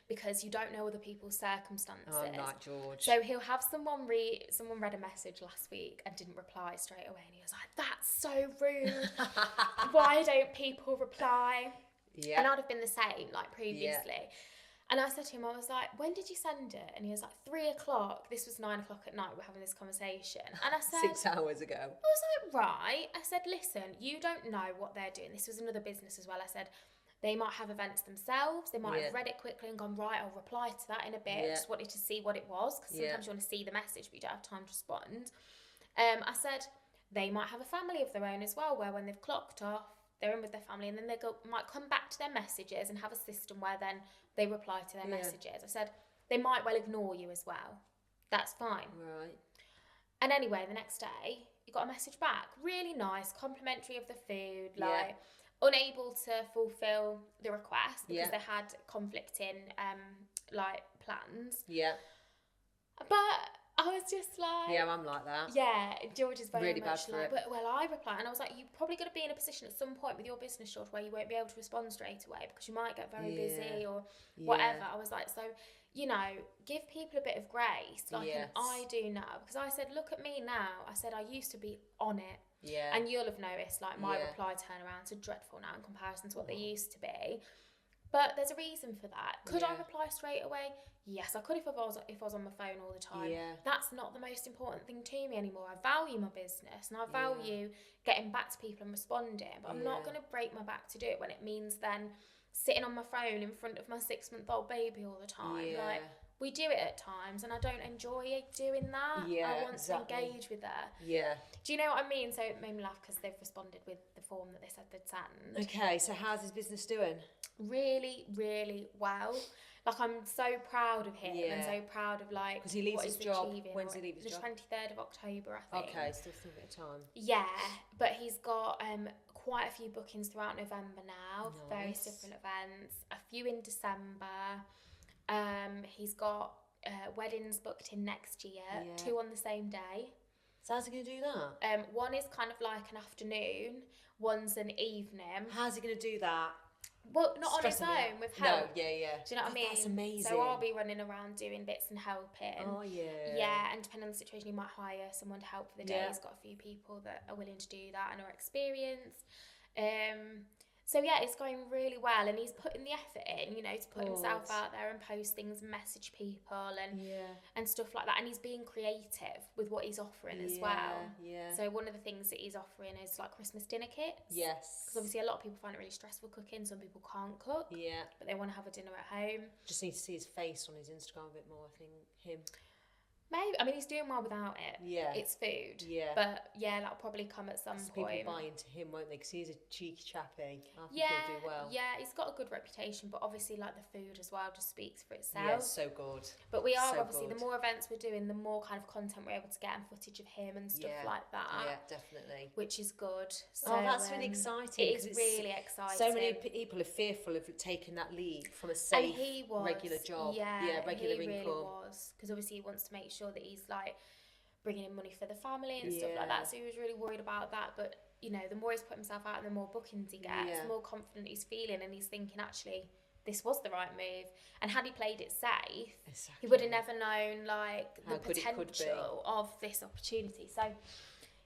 because you don't know other people's circumstances. Oh, not George. So he'll have someone read a message last week and didn't reply straight away. And he was like, that's so rude. Why don't people reply? Yeah. And I'd have been the same, like, previously. Yeah. And I said to him, I was like, when did you send it? And he was like, 3:00. This was 9:00 at night. We're having this conversation. And I said... 6 hours ago. I was like, right. I said, listen, you don't know what they're doing. This was another business as well. I said, they might have events themselves. They might have read it quickly and gone, right, I'll reply to that in a bit. I just wanted to see what it was, because sometimes you want to see the message, but you don't have time to respond. I said, they might have a family of their own as well, where when they've clocked off, they're in with their family, and then they might come back to their messages and have a system where then they reply to their messages. I said, they might well ignore you as well. That's fine. Right. And anyway, the next day, you got a message back. Really nice, complimentary of the food, like unable to fulfill the request because they had conflicting plans. Yeah. But I was just like... Yeah, I'm like that. Yeah, George is very really much bad for like... it. But, well, I reply, and I was like, you're probably going to be in a position at some point with your business, George, where you won't be able to respond straight away because you might get very busy or whatever. I was like, so, you know, give people a bit of grace. Like, and I do now. Because I said, look at me now. I said, I used to be on it. Yeah. And you'll have noticed, like, my reply turnarounds are dreadful now in comparison to what they used to be. But there's a reason for that. Could I reply straight away? Yes, I could if I was on my phone all the time. Yeah. That's not the most important thing to me anymore. I value my business and I value getting back to people and responding. But I'm not going to break my back to do it when it means then sitting on my phone in front of my 6-month-old baby all the time. Yeah. Like, we do it at times and I don't enjoy doing that. Yeah, I want to engage with her. Yeah. Do you know what I mean? So it made me laugh because they've responded with the form that they said they'd send. Okay, so how's his business doing? Really, really well. Like, I'm so proud of him and so proud of, like, because he leaves his job. Achieving. When's he leave his job? The 23rd of October, I think. Okay, still a bit of time. Yeah, but he's got quite a few bookings throughout November now, for various different events. A few in December. He's got weddings booked in next year, 2 on the same day. So how's he going to do that? One is kind of like an afternoon, one's an evening. How's he going to do that? Well, not on his own, with help. No, yeah. Do you know what I mean? That's amazing. So I'll be running around doing bits and helping. Oh, yeah. Yeah, and depending on the situation, you might hire someone to help for the day. He's got a few people that are willing to do that and are experienced. So yeah, it's going really well, and he's putting the effort in, you know, to put himself out there and post things, message people, and stuff like that. And he's being creative with what he's offering as well. Yeah. So one of the things that he's offering is like Christmas dinner kits. Yes. Because obviously a lot of people find it really stressful cooking. Some people can't cook. Yeah. But they want to have a dinner at home. Just need to see his face on his Instagram a bit more. I think him. Maybe. I mean, he's doing well without it. Yeah. It's food. Yeah. But yeah, that'll probably come at some point. People buy into him, won't they? Because he's a cheeky chappy. I think he'll do well. Yeah, he's got a good reputation, but obviously, like, the food as well just speaks for itself. Yeah, so good. But we are the more events we're doing, the more kind of content we're able to get and footage of him and stuff like that. Yeah, definitely. Which is good. So, that's really exciting. It is really exciting. So many people are fearful of taking that leap from a safe, regular job. Yeah, regular income. Really was. Because obviously he wants to make sure that he's, like, bringing in money for the family and stuff like that, so he was really worried about that. But you know, the more he's put himself out and the more bookings he gets, the more confident he's feeling, and he's thinking, actually, this was the right move. And had he played it safe, he would have never known, like, the potential of this opportunity. So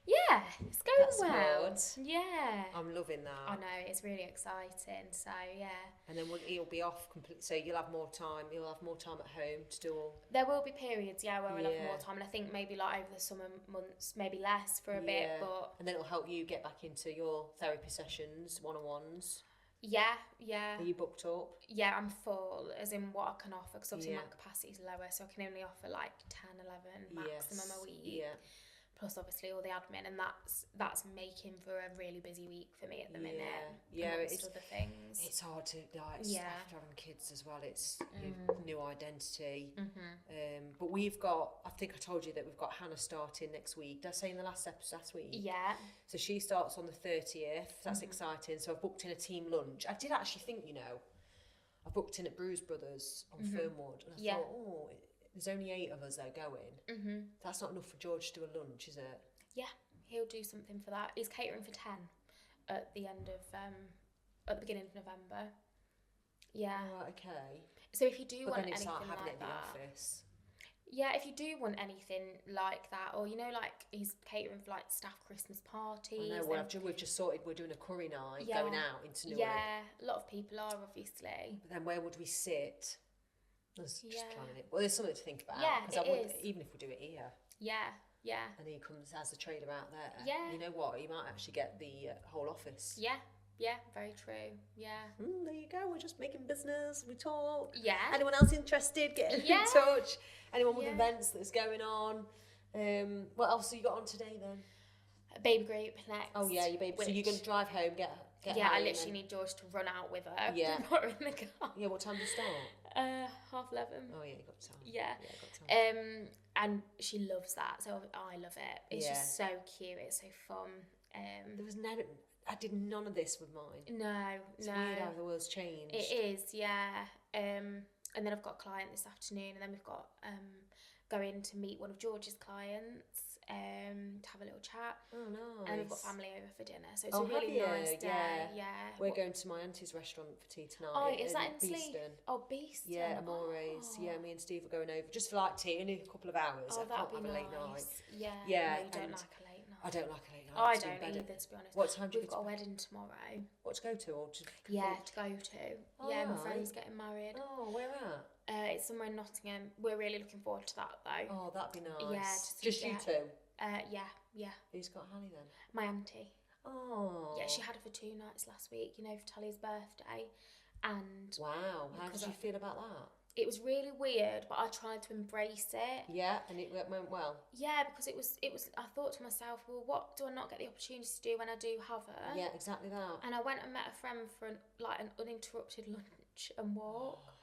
Yeah, it's going That's well. good. Yeah. I'm loving that. I know, it's really exciting. So, yeah. And then he'll be off completely, so you'll have more time. You'll have more time at home to do all. There will be periods, where we'll have more time, and I think maybe like over the summer months, maybe less for a bit, but... And then it'll help you get back into your therapy sessions, one-on-ones. Yeah. Are you booked up? Yeah, I'm full, as in what I can offer, because obviously my capacity is lower, so I can only offer like 10, 11 maximum a week. Yeah. Plus obviously all the admin, and that's making for a really busy week for me at the minute. It's other things. It's hard to after having kids as well. It's your new identity. But we've got, I think I told you that we've got Hannah starting next week. Did I say in the last episode last week? Yeah. So she starts on the 30th. That's exciting. So I've booked in a team lunch. I did actually think, I booked in at R.E.P.R.E.S.E.N.T on Fernwood, and I thought, there's only 8 of us there going. That's not enough for George to do a lunch, is it? Yeah, he'll do something for that. He's catering for 10 at the end of at the beginning of November. Yeah. Oh, right, okay. So if you do want then it's anything having like it in the that, office. Yeah, if you do want anything like that, or like he's catering for like staff Christmas parties. I know. We've just sorted. We're doing a curry night going out into Newark. Yeah, a lot of people are obviously. But then where would we sit? Just planning it. Well, there's something to think about. Yeah, it is. Even if we do it here. Yeah. And he comes as a trader out there. Yeah. You know what? You might actually get the whole office. Yeah, very true. Yeah. There you go. We're just making business. We talk. Yeah. Anyone else interested? Get in touch. Anyone with events that's going on. What else have you got on today then? A baby group next. Oh yeah, your baby. So you're going to drive home, get yeah, I literally need George to run out with her. Yeah. Put her in the car. Yeah, what time do you start? 11:30. Oh yeah, you got time. Yeah. Got time. And she loves that, so I love it. It's just so cute. It's so fun. There was never. I did none of this with mine. It's weird how the world's changed. It is, yeah. And then I've got a client this afternoon, and then we've got going to meet one of George's clients. To have a little chat. Oh, nice. And we've got family over for dinner, so it's a really nice day. Yeah. We're going to my auntie's restaurant for tea tonight. Oh, is that in Sleep? Oh, Beeston. Yeah, Amores. Oh. Yeah, me and Steve are going over just for like tea in a couple of hours. Oh, that'd be have nice. A late night. Yeah. Yeah. No, you don't like a late night. I don't like a late night. I don't either, to be honest. What time do you We've got a wedding tomorrow. What to go to? Or to go to. Oh, yeah, my friend's getting married. Oh, where at? It's somewhere in Nottingham. We're really looking forward to that though. Oh, that'd be nice. Yeah. Just you two? Yeah. Who's got Hallie then? My auntie. Oh. Yeah, she had her for 2 nights last week, for Tally's birthday. And wow, how did you feel about that? It was really weird, but I tried to embrace it. Yeah, and it went well. Yeah, because it was. I thought to myself, well, what do I not get the opportunity to do when I do have her? Yeah, exactly that. And I went and met a friend for an uninterrupted lunch and walk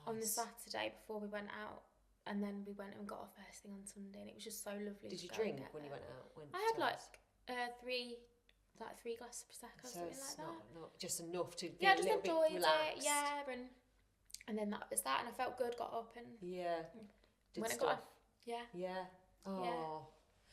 on the Saturday before we went out. And then we went and got our first thing on Sunday, and it was just so lovely. Did you drink when you went out? I had three glasses of prosecco, something like that. Not just enough to be I a just little bit enjoyed relaxed. it. Yeah, and then that was that, and I felt good. Got up and did stuff. Got yeah. Oh,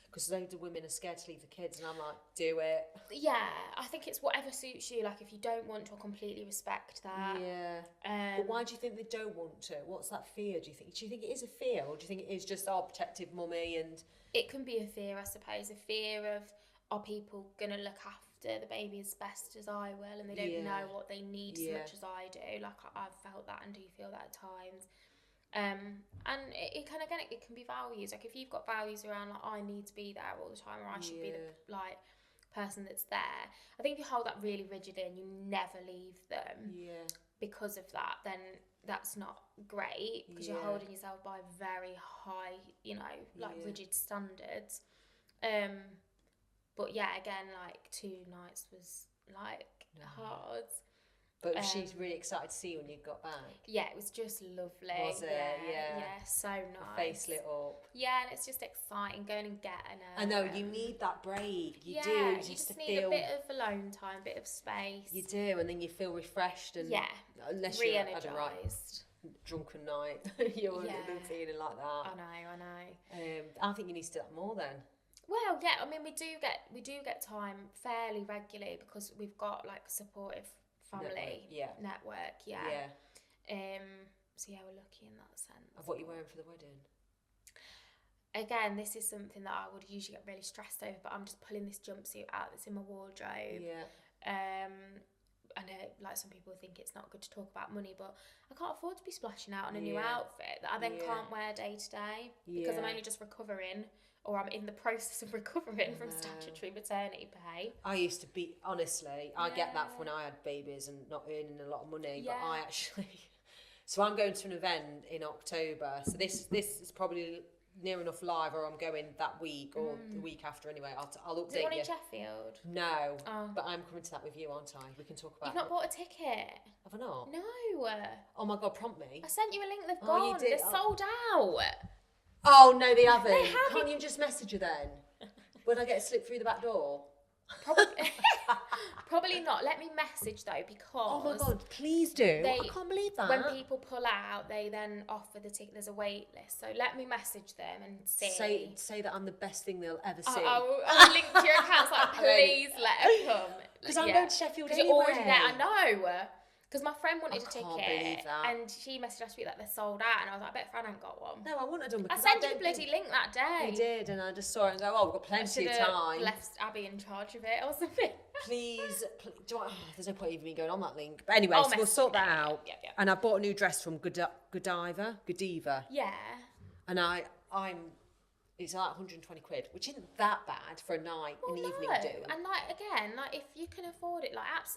because loads of women are scared to leave the kids, and I'm like, do it. Yeah, I think it's whatever suits you. Like, if you don't want to, I completely respect that. Yeah. But why do you think they don't want to? What's that fear, do you think? Do you think it is a fear, or do you think it is just our protective mummy and... It can be a fear, I suppose. A fear of, are people going to look after the baby as best as I will, and they don't know what they need as much as I do. Like, I've felt that and do feel that at times. And it can be values. Like, if you've got values around, like, I need to be there all the time, or I should be the person that's there. I think if you hold that really rigidly and you never leave them because of that, then that's not great, because you're holding yourself by very high, rigid standards. But yeah, again, 2 nights was hard. But she's really excited to see you when you got back. Yeah, it was just lovely. Was it? Yeah, so nice. The face lit up. Yeah, and it's just exciting going and getting her. I know, you need that break. You do. You just need a bit of alone time, a bit of space. You do, and then you feel refreshed and unless you're had a right drunken night, you wouldn't have been feeling like that. I know. I think you need to do that more then. Well, yeah, I mean, we do get time fairly regularly, because we've got a supportive family network. So yeah, we're lucky in that sense. Of what you're wearing for the wedding? again, this is something that I would usually get really stressed over, but I'm just pulling this jumpsuit out that's in my wardrobe. I know, like, some people think it's not good to talk about money, but I can't afford to be splashing out on a new outfit that I then can't wear day to day because I'm only just recovering, or I'm in the process of recovering from statutory maternity pay. I used to be, honestly, I get that from when I had babies and not earning a lot of money, but I actually, so I'm going to an event in October, so this is probably near enough live, or I'm going that week or the week after anyway. I'll update you. Is it one in Sheffield? No, but I'm coming to that with you, aren't I? We can talk about it. You've not bought a ticket? Have I not? No. Oh my God, prompt me. I sent you a link, they've gone. You did? They're sold out. Oh no, they haven't. Can't you just message her then? Would I get slipped through the back door? Probably not. Let me message though, because oh my God, please do. I can't believe that. When people pull out, they then offer the ticket. There's a wait list, so let me message them and see. Say that I'm the best thing they'll ever see. I'll link to your account. Like, please let her come. Because I'm going to Sheffield anyway. You're already there. I know. Because my friend wanted a ticket, and she messaged last week that they're sold out, and I was like, I bet Fran ain't got one. No, I wanted them. I sent you the bloody link that day. You did, and I just saw it and go, oh, we've got plenty of time. Left Abby in charge of it or something. Please there's no point even me going on that link. But anyway, so we'll sort that out. Yeah. And I bought a new dress from Godiva. Yeah. And it's like 120 quid, which isn't that bad for a night in the evening do. And if you can afford it,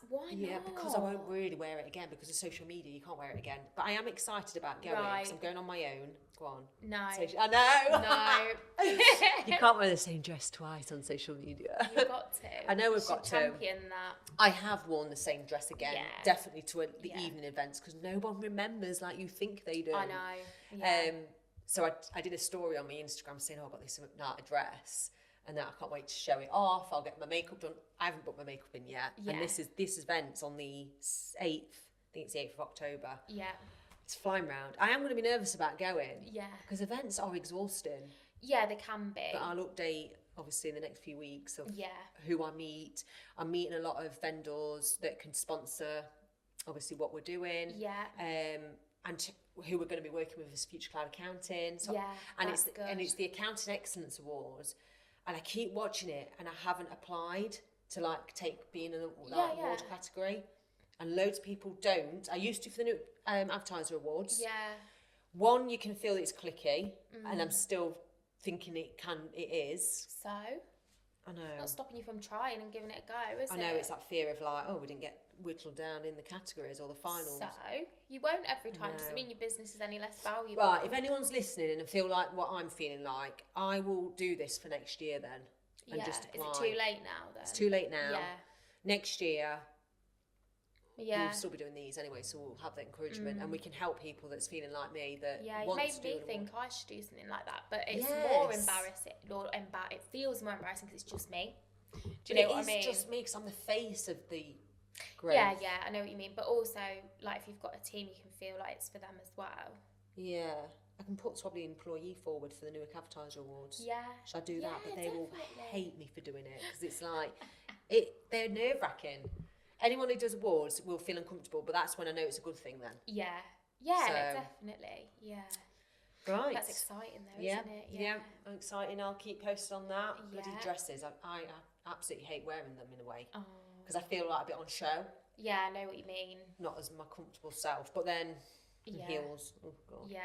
why not? Yeah, because I won't really wear it again because of social media. You can't wear it again. But I am excited about going because I'm going on my own. Go on. No. I know. No. You can't wear the same dress twice on social media. You've got to. I know we've got to. Champion that. I have worn the same dress again, definitely to the evening events because no one remembers like you think they do. I know. Yeah. So I did a story on my Instagram saying, I got this night dress and that I can't wait to show it off. I'll get my makeup done. I haven't put my makeup in yet. Yeah. And this event's on the 8th. I think it's the 8th of October. Yeah. It's flying round. I am going to be nervous about going. Yeah. Because events are exhausting. Yeah, they can be. But I'll update, obviously, in the next few weeks of who I meet. I'm meeting a lot of vendors that can sponsor, obviously, what we're doing. Yeah. And who we're going to be working with is Future Cloud Accounting. So, and it's the Accounting Excellence Awards, and I keep watching it, and I haven't applied to be in an award category, and loads of people don't. I used to for the new Advertiser Awards. Yeah. One, you can feel it's clicky, and I'm still thinking it is. So. I know. Not stopping you from trying and giving it a go, is it? I know, it's that fear of we didn't get whittled down in the categories or the finals. So, you won't every time. Doesn't mean your business is any less valuable. Right, if anyone's listening and feel like what I'm feeling like, I will do this for next year then. And just apply. Is it too late now then? It's too late now. Yeah. Next year, we'll still be doing these anyway, so we'll have that encouragement and we can help people that's feeling like me that wants to do it. Yeah, you made me think I should do something like that, but it's more embarrassing. It feels more embarrassing because it's just me. Do you know what I mean? It's just me because I'm the face of the group. Yeah, I know what you mean. But also, if you've got a team, you can feel like it's for them as well. Yeah. I can put probably employee forward for the Newark Advertiser Awards. Yeah. Should I do that? But they will hate me for doing it because it's like, they're nerve-wracking. Anyone who does awards will feel uncomfortable, but that's when I know it's a good thing then. Yeah. Yeah, definitely. Yeah. Right. That's exciting though, isn't it? Yeah, exciting. I'll keep posted on that. Bloody dresses. I absolutely hate wearing them in a way. Because I feel like a bit on show. Yeah, I know what you mean. Not as my comfortable self, but then heels. Oh God. Yeah,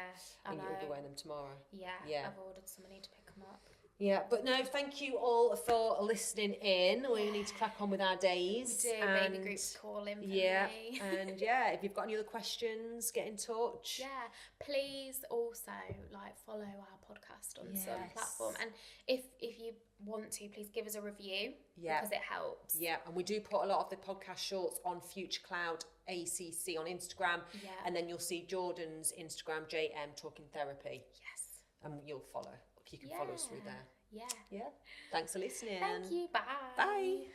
I know. You'll be wearing them tomorrow. Yeah. I've ordered some. I need to pick them up. Yeah, but no, thank you all for listening in. We need to crack on with our days. We do, baby groups calling for me. And if you've got any other questions, get in touch. Yeah, please also follow our podcast on some platform. And if you want to, please give us a review because it helps. Yeah, and we do put a lot of the podcast shorts on Future Cloud ACC on Instagram. Yeah. And then you'll see Jordan's Instagram, JM Talking Therapy. Yes. And you'll follow. You can follow us through there. Yeah. Yeah. Thanks for listening. Thank you. Bye. Bye.